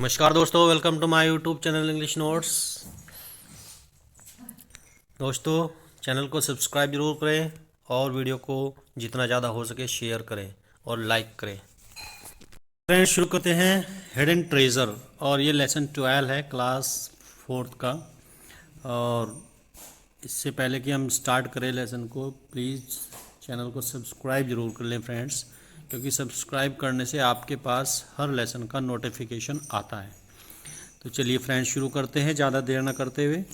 नमस्कार दोस्तों, welcome to my YouTube channel English notes. दोस्तों, चैनल को सब्सक्राइब जरूर करें और वीडियो को जितना ज़्यादा हो सके शेयर करें और लाइक करें। फ्रेंड्स, शुरू करते हैं हिडन ट्रेजर। और ये लेसन 12 है क्लास 4th का। और इससे पहले कि हम स्टार्ट करें लेसन को, प्लीज़ चैनल को सब्सक्राइब जरूर कर लें फ्रेंड्स, क्योंकि सब्सक्राइब करने से आपके पास हर लेसन का नोटिफिकेशन आता है। तो चलिए फ्रेंड्स, शुरू करते हैं ज़्यादा देर न करते हुए।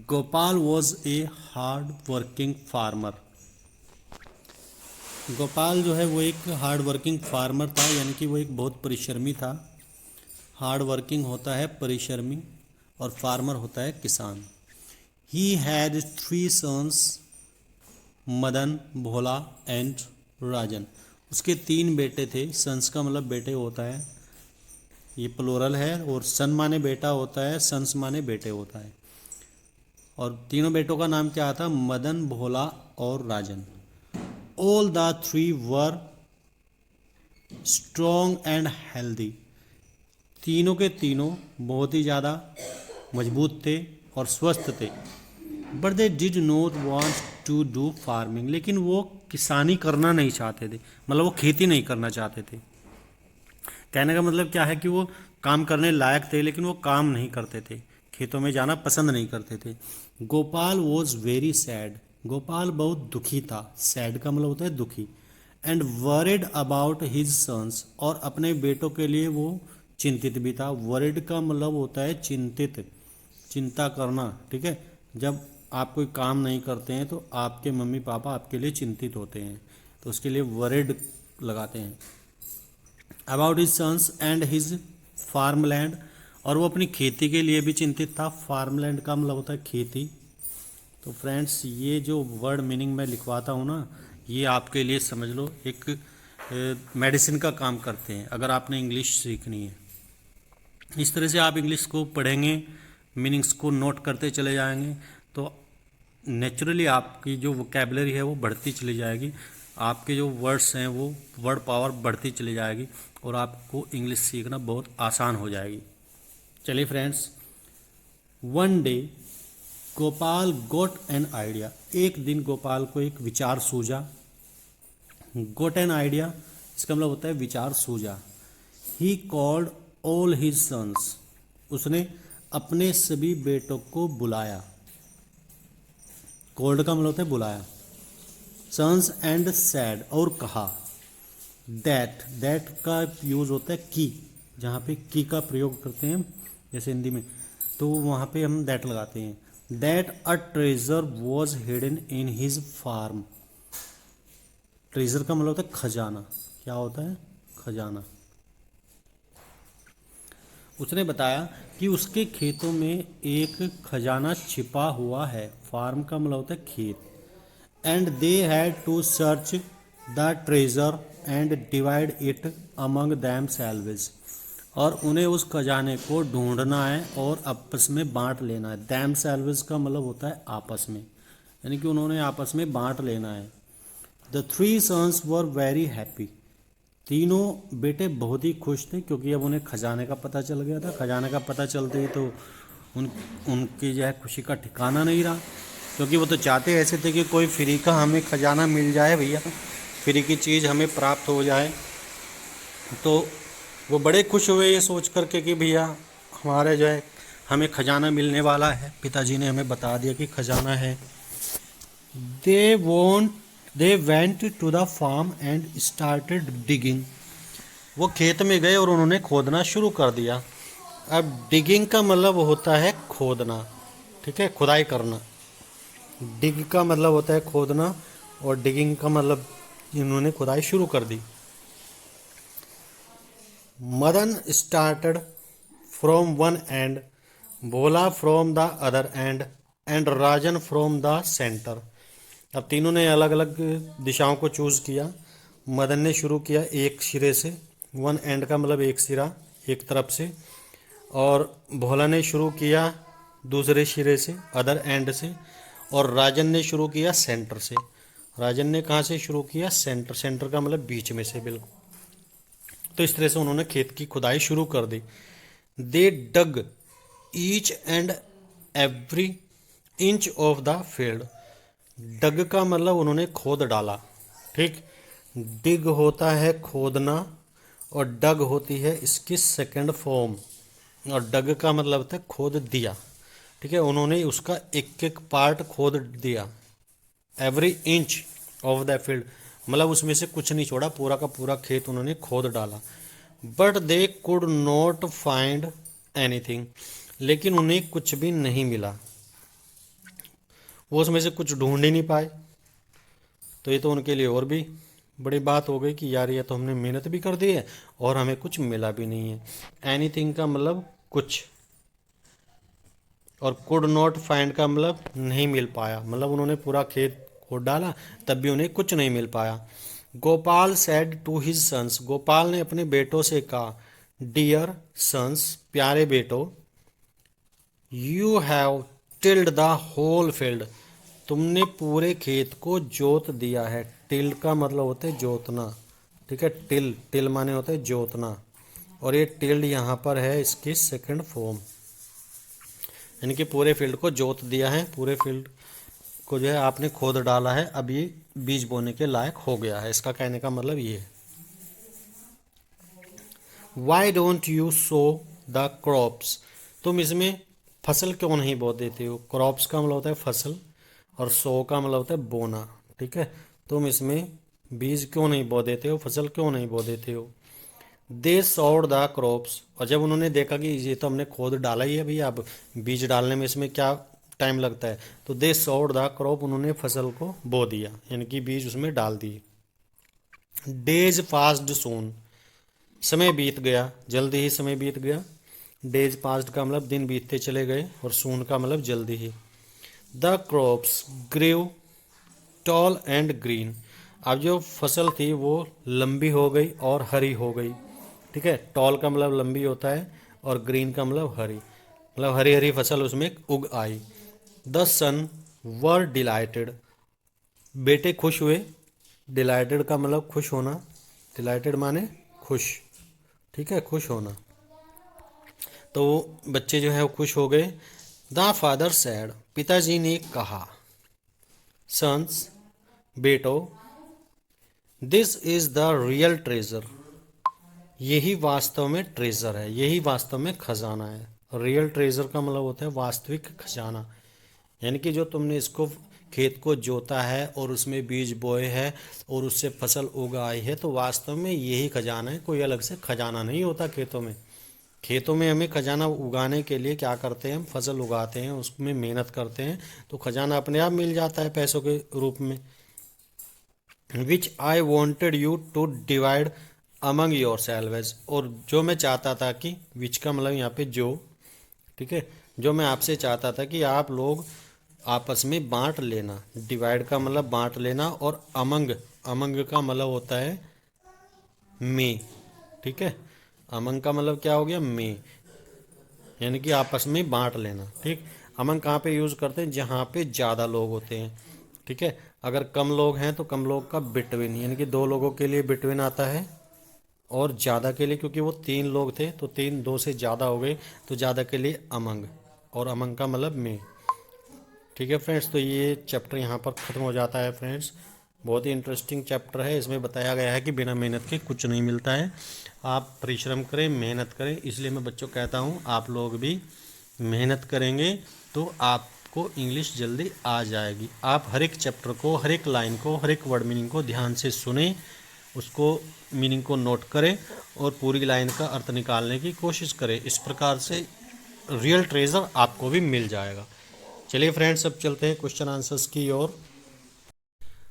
Gopal was a hard working farmer. Gopal जो है वो एक हार्ड वर्किंग फार्मर था, यानी कि वो एक बहुत परिश्रमी था। हार्ड वर्किंग होता है परिश्रमी और फार्मर होता है किसान। He had 3 sons, Madan, Bhola and Rajan. उसके 3 बेटे थे। सन्स का मतलब बेटे होता है, ये प्लोरल है, और सन माने बेटा होता है, सन्स माने बेटे होता है। और तीनों बेटों का नाम क्या था? मदन, भोला और Rajan. All the 3 were strong and healthy. तीनों के तीनों बहुत ही ज़्यादा मजबूत थे और स्वस्थ थे। But they did not want to do farming. लेकिन वो किसानी करना नहीं चाहते थे, मतलब वो खेती नहीं करना चाहते थे। कहने का मतलब क्या है कि वो काम करने लायक थे, लेकिन वो काम नहीं करते थे, खेतों में जाना पसंद नहीं करते थे। Gopal was very sad. Gopal बहुत दुखी था। सैड का मतलब होता है दुखी। And worried about his sons. और अपने बेटों के लिए वो चिंतित भी था। वरिड का मतलब होता है चिंतित, चिंता करना। ठीक है, जब आप कोई काम नहीं करते हैं तो आपके मम्मी पापा आपके लिए चिंतित होते हैं, तो उसके लिए वरिड लगाते हैं। About his sons and his farmland. और वो अपनी खेती के लिए भी चिंतित था। फार्मलैंड का मतलब होता है खेती। तो फ्रेंड्स, ये जो वर्ड मीनिंग मैं लिखवाता हूँ ना, ये आपके लिए समझ लो एक मेडिसिन का काम करते हैं अगर आपने इंग्लिश सीखनी है। इस तरह से आप इंग्लिश को पढ़ेंगे, मीनिंग्स को नोट करते चले जाएंगे, तो नेचुरली आपकी जो वोकेबलरी है वो बढ़ती चली जाएगी। आपके जो वर्ड्स हैं वो वर्ड पावर बढ़ती चली जाएगी और आपको इंग्लिश सीखना बहुत आसान हो जाएगी। चलिए friends, one day Gopal goat an idea. एक दिन गोपाल को एक विचार सूझा। गोट एन आइडिया, इसका मतलब होता है विचार सूझा। He called all his sons. उसने अपने सभी बेटों को बुलाया। कॉल्ड का मतलब होता है बुलाया। सन्स एंड सैड, और कहा। दैट, दैट का यूज होता है की, जहाँ पे की का प्रयोग करते हैं जैसे हिंदी में, तो वहाँ पे हम दैट लगाते हैं। That a treasure was hidden in his farm. Treasure का मतलब होता है खजाना। क्या होता है? खजाना। उसने बताया कि उसके खेतों में एक खजाना छिपा हुआ है। फार्म का मतलब होता है खेत। And they had to search the treasure and divide it among themselves. और उन्हें उस खजाने को ढूंढना है और आपस में बांट लेना है। दैम सेल्वेज का मतलब होता है आपस में, यानी कि उन्होंने आपस में बांट लेना है। The 3 sons were very happy. तीनों बेटे बहुत ही खुश थे, क्योंकि अब उन्हें खजाने का पता चल गया था। खजाने का पता चलते ही तो उनकी जो है खुशी का ठिकाना नहीं रहा, क्योंकि वो तो चाहते ऐसे थे कि कोई फ्री का हमें खजाना मिल जाए, भैया फ्री की चीज़ हमें प्राप्त हो जाए। तो वो बड़े खुश हुए ये सोच करके कि भैया हमारे जो है हमें खजाना मिलने वाला है, पिताजी ने हमें बता दिया कि खजाना है। They went to the farm and started digging. वो खेत में गए और उन्होंने खोदना शुरू कर दिया। अब डिगिंग का मतलब होता है खोदना, ठीक है, खुदाई करना। डिग का मतलब होता है खोदना और डिगिंग का मतलब इन्होंने खुदाई शुरू कर दी। Madan started from one end, Bhola from the other end Rajan from the centre. अब तीनों ने अलग अलग दिशाओं को चूज़ किया। मदन ने शुरू किया एक सिरे से, वन एंड का मतलब एक सिरा, एक तरफ से। और भोला ने शुरू किया दूसरे सिरे से, अदर एंड से। और राजन ने शुरू किया सेंटर से। राजन ने कहाँ से शुरू किया? सेंटर। सेंटर का मतलब बीच में से, बिल्कुल। तो इस तरह से उन्होंने खेत की खुदाई शुरू कर दी। They dug each and every inch of the field. Dug का मतलब उन्होंने खोद डाला, ठीक। डिग होता है खोदना, और डग होती है इसकी सेकंड फॉर्म, और डग का मतलब होता है खोद दिया, ठीक है। उन्होंने उसका एक एक पार्ट खोद दिया। Every inch of the field मतलब उसमें से कुछ नहीं छोड़ा, पूरा का पूरा खेत उन्होंने खोद डाला। But they could not find anything, लेकिन उन्हें कुछ भी नहीं मिला, वो उसमें से कुछ ढूंढ ही नहीं पाए। तो ये तो उनके लिए और भी बड़ी बात हो गई कि यार ये तो हमने मेहनत भी कर दी है और हमें कुछ मिला भी नहीं है। एनीथिंग का मतलब कुछ, और कुड नॉट फाइंड का मतलब नहीं मिल पाया, मतलब उन्होंने पूरा खेत खोद डाला तब भी उन्हें कुछ नहीं मिल पाया। Gopal said to his sons, Gopal ने अपने बेटों से कहा, डियर सन्स, प्यारे बेटो, you have tilled the whole field, तुमने पूरे खेत को जोत दिया है। टिल्ड का मतलब होता है जोतना, ठीक है। टिल टिल माने होता है जोतना, और ये टिल्ड यहाँ पर है इसकी सेकंड फॉर्म, यानी कि पूरे फील्ड को जोत दिया है, पूरे फील्ड को जो है आपने खोद डाला है, अब ये बीज बोने के लायक हो गया है। इसका कहने का मतलब ये है। Why don't you so the crops, तुम इसमें फसल क्यों नहीं बो देते हो। क्रॉप्स का मतलब होता है फसल, और सो का मतलब होता है बोना, ठीक है। तुम इसमें बीज क्यों नहीं बो देते हो, फसल क्यों नहीं बो देते हो। दे सॉड द क्रॉप्स, और जब उन्होंने देखा कि ये तो हमने खोद डाला ही है भैया, अब बीज डालने में इसमें क्या टाइम लगता है, तो दे सॉड द क्रॉप, उन्होंने फसल को बो दिया, यानी कि बीज उसमें डाल दिए। डेज फास्ट सोन, समय बीत गया, जल्दी ही समय बीत गया। डेज पास्ट का मतलब दिन बीतते चले गए, और सून का मतलब जल्दी ही। The crops grew tall and green, अब जो फसल थी वो लंबी हो गई और हरी हो गई, ठीक है। टॉल का मतलब लंबी होता है, और ग्रीन का मतलब हरी, मतलब हरी हरी फसल उसमें उग आई। द सन वर डिलाइटेड, बेटे खुश हुए। डिलाइटेड का मतलब खुश होना, डिलाइटेड माने खुश, ठीक है, खुश होना। तो बच्चे जो है वो खुश हो गए। द फादर सैड, पिताजी ने कहा, सन्स, बेटो, this is the real treasure, यही वास्तव में ट्रेजर है, यही वास्तव में खजाना है। रियल ट्रेजर का मतलब होता है वास्तविक खजाना, यानी कि जो तुमने इसको खेत को जोता है और उसमें बीज बोए हैं और उससे फसल उगाई है, तो वास्तव में यही खजाना है, कोई अलग से खजाना नहीं होता खेतों में। खेतों में हमें खजाना उगाने के लिए क्या करते हैं, हम फसल उगाते हैं, उसमें मेहनत करते हैं, तो खजाना अपने आप मिल जाता है पैसों के रूप में। Which I wanted you to divide among yourselves, और जो मैं चाहता था कि, विच का मतलब यहाँ पे जो, ठीक है, जो मैं आपसे चाहता था कि आप लोग आपस में बांट लेना। डिवाइड का मतलब बांट लेना, और अमंग, अमंग का मतलब होता है में, ठीक है। अमंग का मतलब क्या हो गया, में, यानी कि आपस में बांट लेना, ठीक। अमंग कहाँ पे यूज़ करते हैं, जहाँ पे ज़्यादा लोग होते हैं, ठीक है। अगर कम लोग हैं तो कम लोग का बिटवीन, यानी कि दो लोगों के लिए बिटवीन आता है, और ज़्यादा के लिए, क्योंकि वो तीन लोग थे तो तीन दो से ज़्यादा हो गए, तो ज़्यादा के लिए अमंग, और अमंग का मतलब में, ठीक है फ्रेंड्स। तो ये चैप्टर यहाँ पर ख़त्म हो जाता है फ्रेंड्स। बहुत ही इंटरेस्टिंग चैप्टर है, इसमें बताया गया है कि बिना मेहनत के कुछ नहीं मिलता है। आप परिश्रम करें, मेहनत करें, इसलिए मैं बच्चों कहता हूँ आप लोग भी मेहनत करेंगे तो आपको इंग्लिश जल्दी आ जाएगी। आप हर एक चैप्टर को, हर एक लाइन को, हर एक वर्ड मीनिंग को ध्यान से सुने, उसको मीनिंग को नोट करें और पूरी लाइन का अर्थ निकालने की कोशिश करें। इस प्रकार से रियल ट्रेजर आपको भी मिल जाएगा। चलिए फ्रेंड्स, अब चलते हैं क्वेश्चन आंसर्स की ओर।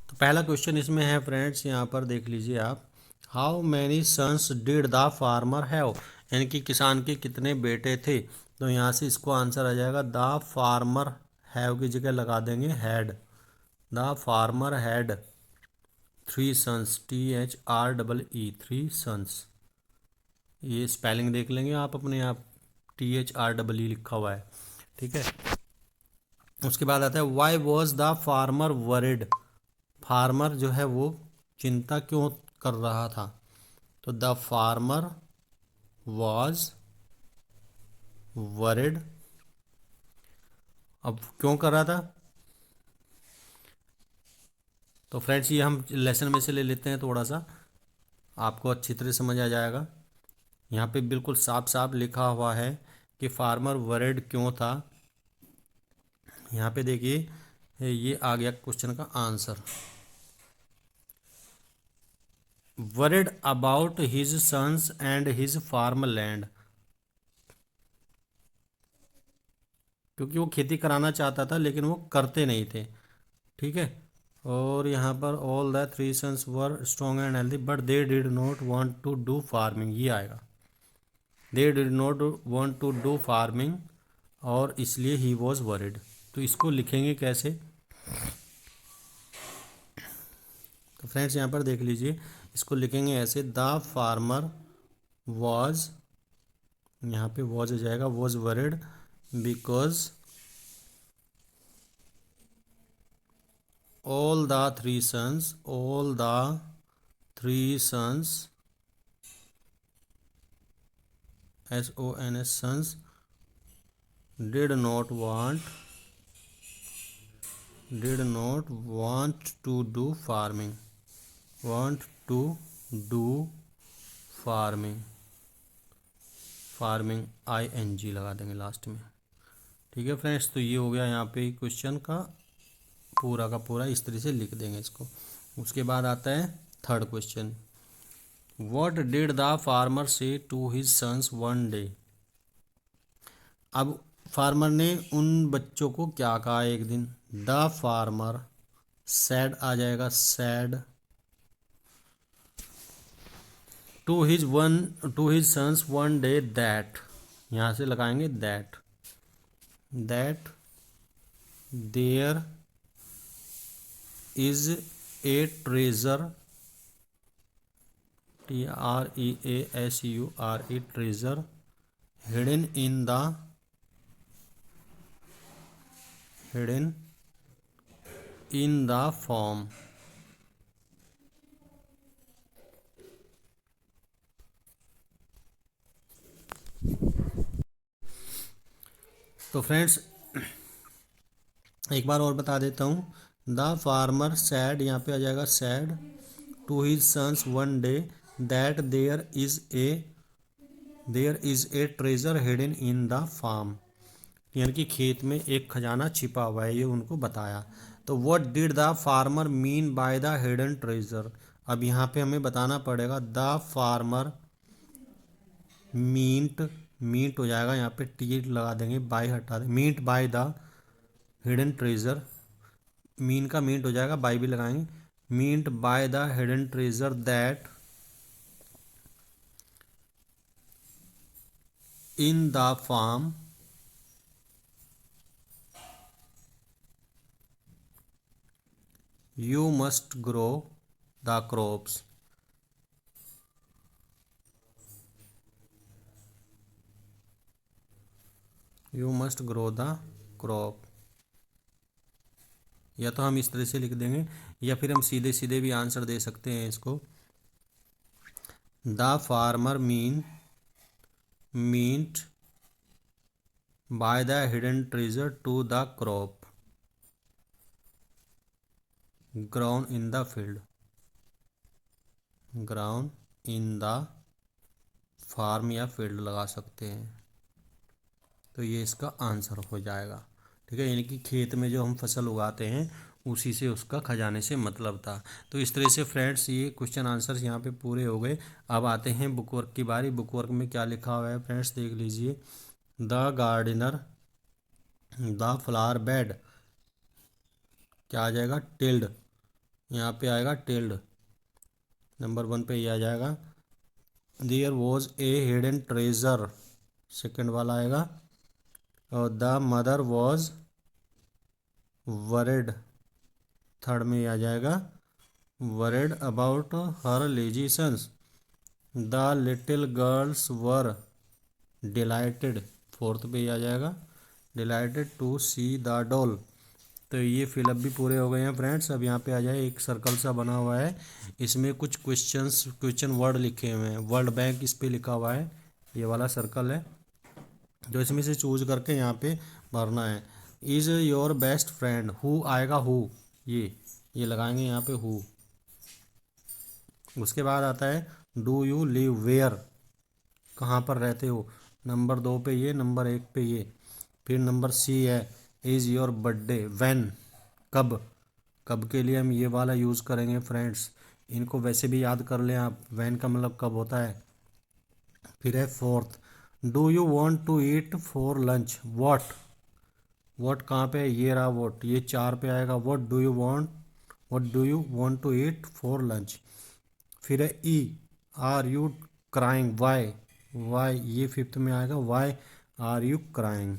तो पहला क्वेश्चन इसमें है फ्रेंड्स, यहाँ पर देख लीजिए आप, how many sons did the farmer have, यानी कि किसान के कितने बेटे थे। तो यहाँ से इसको आंसर आ जाएगा, द फार्मर हैव की जगह लगा देंगे had. The farmer had three sons, THREE, three sons. ये स्पेलिंग देख लेंगे आप अपने आप, THREE लिखा हुआ है, ठीक है। उसके बाद आता है, why was the farmer worried, farmer जो है वो चिंता क्यों कर रहा था। तो द फार्मर वॉज वरिड। अब क्यों कर रहा था, तो फ्रेंड्स ये हम लेसन में से ले लेते हैं, थोड़ा सा आपको अच्छी तरह समझ आ जाएगा। यहाँ पे बिल्कुल साफ साफ लिखा हुआ है कि फार्मर वरिड क्यों था। यहाँ पे देखिए ये आ गया क्वेश्चन का answer. Worried about his sons and his farm land, क्योंकि वो खेती कराना चाहता था लेकिन वो करते नहीं थे। ठीक है, और यहाँ पर all the three sons were strong and healthy but they did not want to do farming, ये आएगा। They did not want to do farming, और इसलिए ही वॉज वरिड। तो इसको लिखेंगे कैसे, तो फ्रेंड्स यहाँ पर देख लीजिए, इसको लिखेंगे ऐसे, द फार्मर वॉज, यहाँ पे वॉज हो जाएगा, was worried because all the three sons sons sons did not want to do farming, want to do farming, farming ing लगा देंगे लास्ट में। ठीक है फ्रेंड्स, तो ये हो गया यहाँ पे क्वेश्चन का पूरा इस तरह से लिख देंगे इसको। उसके बाद आता है third question, what did the farmer say to his sons one day. अब फार्मर ने उन बच्चों को क्या कहा एक दिन, द फार्मर सैड आ जाएगा, said to his sons one day that, यहाँ से लगाएंगे that there is a treasure, TREASURE treasure hidden in the farm। तो फ्रेंड्स एक बार और बता देता हूँ, द फार्मर सैड, यहाँ पे आ जाएगा said to his sons one day that there is a treasure hidden in the farm, यानी कि खेत में एक खजाना छिपा हुआ है, ये उनको बताया। तो what did the farmer mean by the hidden treasure, अब यहाँ पे हमें बताना पड़ेगा, द फार्मर मीट हो जाएगा, यहाँ पे टी लगा देंगे, बाय हटा देंगे, meet by the hidden treasure, mean का मीट हो जाएगा, बाय भी लगाएंगे, meet by the hidden treasure that in the farm you must grow the crops, you must grow the crop। या तो हम इस तरह से लिख देंगे, या फिर हम सीधे सीधे भी आंसर दे सकते हैं इसको, the farmer meet by the hidden treasure to the crop ground in the field, ground in the farm या फील्ड लगा सकते हैं। तो ये इसका आंसर हो जाएगा। ठीक है, यानी कि खेत में जो हम फसल उगाते हैं उसी से उसका खजाने से मतलब था। तो इस तरह से फ्रेंड्स ये क्वेश्चन आंसर्स यहाँ पे पूरे हो गए। अब आते हैं बुक वर्क की बारी। बुक वर्क में क्या लिखा हुआ है फ्रेंड्स देख लीजिए, the gardener the flower bed, क्या आ जाएगा, टिल्ड, यहाँ पे आएगा टिल्ड, नंबर 1 पे ये आ जाएगा। There was a hidden treasure, second वाला आएगा। और the mother was worried, third में आ जाएगा worried about her lazy sons. The little girls were delighted, fourth पे आ जाएगा delighted to see the doll. तो ये फिलअप भी पूरे हो गए हैं फ्रेंड्स। अब यहाँ पे आ जाए, एक सर्कल सा बना हुआ है, इसमें कुछ क्वेश्चन वर्ड लिखे हुए हैं, वर्ल्ड बैंक इस पे लिखा हुआ है, ये वाला सर्कल है। तो इसमें से चूज करके यहाँ पे भरना है। Is your best friend, who आएगा हु, ये लगाएंगे यहाँ पे हु। उसके बाद आता है डू यू लिव वेयर, कहाँ पर रहते हो, नंबर 2 पे ये, नंबर 1 पे ये। फिर नंबर सी है इज़ योर बर्थडे, व्हेन, कब, कब के लिए हम ये वाला यूज़ करेंगे फ्रेंड्स, इनको वैसे भी याद कर लें आप, व्हेन का मतलब कब होता है। फिर है fourth, do you want to eat for lunch, what कहाँ पे है, ये रहा व्हाट, ये 4 पे आएगा, what do you want to eat for lunch. फिर है E, are you crying, why ये 5th में आएगा, वाई आर यू क्राइंग।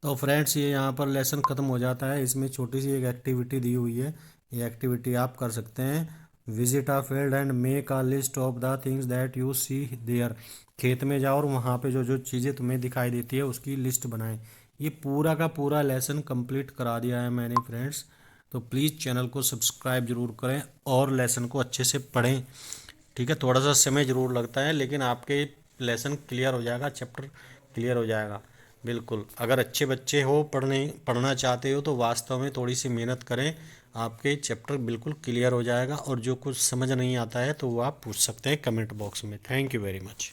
तो फ्रेंड्स ये यहाँ पर लेसन ख़त्म हो जाता है। इसमें छोटी सी एक एक्टिविटी दी हुई है, ये एक्टिविटी आप कर सकते हैं। Visit a field and make a list of the things that you see there, खेत में जाओ और वहाँ पे जो जो चीज़ें तुम्हें दिखाई देती है उसकी लिस्ट बनाएं। ये पूरा का पूरा लेसन कंप्लीट करा दिया है मैंने फ्रेंड्स। तो प्लीज़ चैनल को सब्सक्राइब जरूर करें और लेसन को अच्छे से पढ़ें। ठीक है, थोड़ा सा समय ज़रूर लगता है लेकिन आपके लेसन क्लियर हो जाएगा, चैप्टर क्लियर हो जाएगा बिल्कुल। अगर अच्छे बच्चे हो, पढ़ना चाहते हो तो वास्तव में थोड़ी सी मेहनत करें, आपके चैप्टर बिल्कुल क्लियर हो जाएगा। और जो कुछ समझ नहीं आता है तो वो आप पूछ सकते हैं कमेंट बॉक्स में। Thank you very much.